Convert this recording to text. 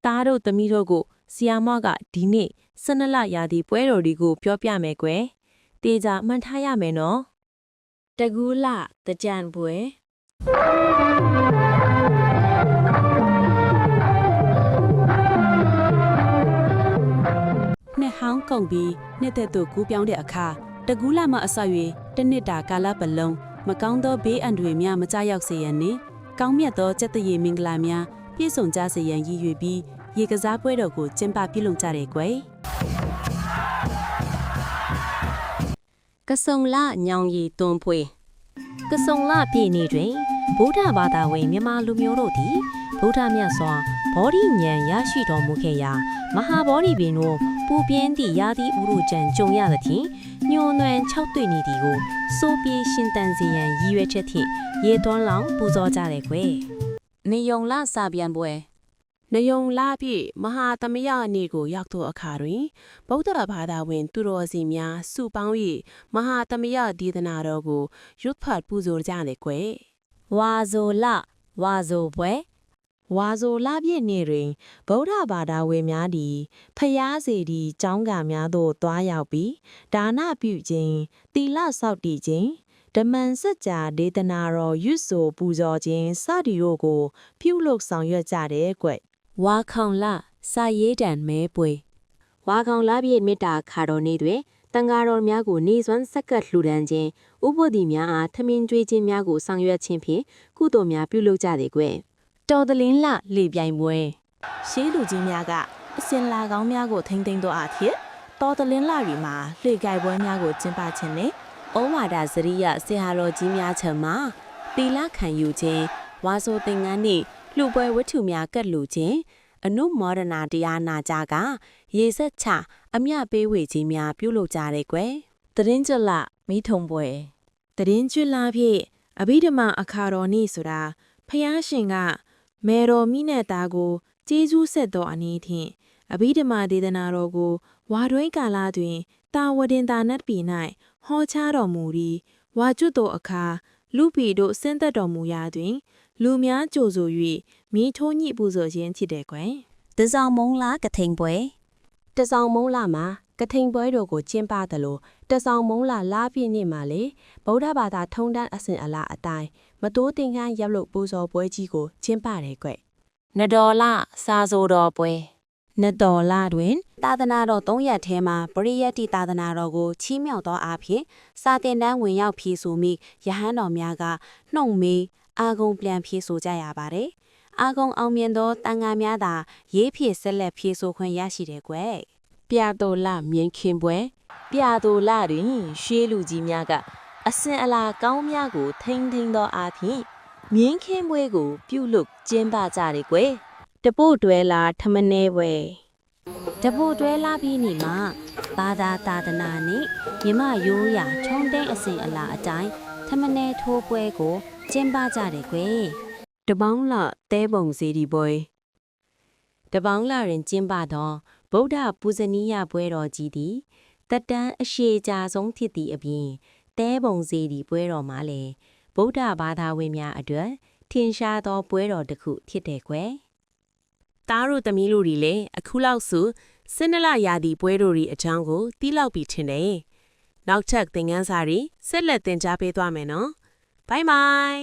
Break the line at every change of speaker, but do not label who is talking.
တားတို့သမီးတို့ကိုဆီယာမကဒီနေ့12လရာသီပွဲတော်တွေကိုပြောပြမယ်ကွယ်တေချာမှန်ထားရမယ်နော်တကူးလတကြံပွဲနှစ်ဟောင်းကုန်ပြီးနှစ်သက်သူကူးပြောင်းတဲ့အခါတကူးလမှအဆောက်၍တစ်နှစ်တာကာလပတ်လုံးမကောင်းသောဘေးအန္တရာယ်များမကြောက်ရောက်စေရန်နှင့်ကောင်းမြတ်သောစက်တရေမင်္ဂလာများပြည့်စုံကြစေရန်ရည်ရွယ်ပြီးရေကစားပွဲတော်ကိုကျင်းပပြုလုပ်ကြတယ်ကွယ်ကဆုံလညောင်ရည်သွန်းဖွေကဆုံလပြည့်နေ့တွင်ဗုဒ္ဓဘာသာဝင်မြန်မာလူမျိုးတို့သည်ဗုဒ္ဓမြတ်စွာဘောဓိဉာဏ်ရရှိတော်မူခဲ့ရာမဟာဘောဓိပင်တို့ပူပြင်းသည့်ရာသီဥရုကြံကြုံရသဖြင့်ညှို့နှွမ်း6တွေ့နေသည်ကိုစိုးပြေးရှင်တန်စေရန်ရည်ရွယ်ချက်ဖြင့်ရေသွန်းလောင်ပူဇော်ကြတယ်ကွယ်နေယုံလစာပြန်ပွဲနယုံလာပြည့်မဟာသမယနေ့ကိုရောက်သောအခါတွင်ဗုဒ္ဓဘာသာဝင်သူတော်စင်များစုပေါင်း၍မဟာသမယဒေသနာတော်ကိုရွတ်ဖတ်ပူဇော်ကြတယ်ကွယ်ဝါဇိုလဝါဇိုပွဲဝါဇိုလပြည့်နေ့တွင်ဗုဒ္ဓဘာသာဝင်များသည်ဖျားစီသည်ကျောင်းကများသို့သွားရောက်ပြီးဒါနပြုခြင်းသီလဆောက်တည်ခြင်းဓမ္မစကြာဒေသနာတော်ရွတ်ဆိုပူဇော်ခြင်းစသည်တို့ကိုပြုလုပ်ဆောင်ရွက်ကြတယ်ကွဝါခေါင်လစာရေးတံမဲပွေဝါခေါင်လပြည့်မေတ္တာခါတော်နေ့တွင်တန်ဃာတော်များကိုနေစွမ်းဆက်ကပ်လှူဒန်းခြင်းဥပ္ပဒိများအားထမင်းကျွေးခြင်းများကိုဆောင်ရွက်ခြင်းဖြင့်ကုသိုလ်များပြုလုပ်ကြသည်ကွတော်တလင်းလလေပြိုင်ပွဲရှေးလူကြီးများကအစင်လာကောင်းများကိုထိမ့်သိမ်းသောအဖြစ်တော်တလင်းလရီမှာလှေကြိုက်ပွဲများကိုကျင်းပခြင်းနဲ့ဩဝါဒစရိယဆေဟာတော်ကြီးများချံမှာသီလခံယူခြင်းဝါဆိုသင်္ကန်းနှင့်လှူပွဲဝတ္ထုများကတ်လူခြင်းအနုမောဒနာတရားနာကြကရေဆက်ချအမြပေးဝေခြင်းများပြုလုပ်ကြတယ်ကွယ်တရင်ကျွလမိထုံပွဲတရင်ကျွလဖြင့်အဘိဓမ္မာအခါတော်နေ့ဆိုတာဖျားရှင်ကမေတော်မိနဲ့သားကိုကျေးဇူးဆက်သောအနေဖြင့်အဘိဓမ္မာဒေသနာတော်ကိုဝါတွင်းကာလတွင်တာဝတင်တာနတ်ပြည်၌ဟောချတော်မူပြီးဝါကျွတ်သောအခါလူပြည်တို့ဆင်းသက်တော်မူရာတွင်လူများကြိုဆို၍မိထိုးညှိပူဇော်ခြင်းဖြစ်တယ်ကွယ်တစောင်းမုံလာကထိန်ပွဲတစောင်းမုံလာမှာကထိန်ပွဲတို့ကိုကျင်းပသလိုတစောင်းမုံလာလာပြည့်နေ့မှာလေဗုဒ္ဓဘာသာထုံတန်းအစဉ်အလာအတိုင်းမတိုးတင်ခန်းရပ်လို့ပူဇော်ပွဲကြီးကိုကျင်းပတယ်ကွနတော်လစာဆိုတော်ပွဲနတော်လတွင်သာသနာတော်3ရက်ထဲမှာပရိယတ္တိသာသနာတော်ကိုချီးမြှောက်သောအားဖြင့်စာတင်တန်းဝင်ရောက်ဖြည့်ဆိုမိယဟန်တော်များကနှုတ်မေးအာဂုံပြန်ဖြည့်ဆိုကြရပါတယ်အာဂုံအောင်မြင်သောတန်ဃာများသာရေးဖြည့်ဆက်လက်ဖြည့်ဆိုခွင့်ရရှိတယ်ကွယ်ပြတော်လမြင်းခင်ပွဲပြတော်လတွင်ရှေးလူကြီးများကအစင်အလာကောင်းများကိုထိန်းသိမ်းသောအားဖြင့်မြင်းခင်းပွဲကိုပြုလုပ်ကျင်းပကြတယ်ကွယ်တပုတ်တွဲလာထမနေပွဲတပုတ်တွဲလာပြီးနေမှာဘာသာသာသနာနဲ့မြမရိုးရာချုံတဲ့အစဉ်အလာအတိုင်းထမနေထိုးပွဲကိုကျင်းပကြတယ်ကွယ်တပေါင်းလတဲပုံစီဒီပွဲတပေါင်းလတွင်ကျင်းပသောဗုဒ္ဓပူဇနီယပွဲတော်ကြီးသည်တက်တန်းအရှိကြာဆုံးဖြစ်သည့်အပြင်တဲပုံစီဒီပွဲတော်မှာလည်းဗုဒ္ဓဘာသာဝင်များအတွက်ထင်ရှားသောပွဲတော်တစ်ခုဖြစ်တယ်ကွယ်တားတို့သမီးတို့တွေလည်းအခုလောက်ဆို12လရာသီပွဲတော်တွေအကြောင်းကိုသိလောက်ပြီထင်တယ်နောက်ထပ်သင်ခန်းစာတွေဆက်လက်သင်ကြားပေးသွားမယ်နော်ဘိုင်ဘိုင်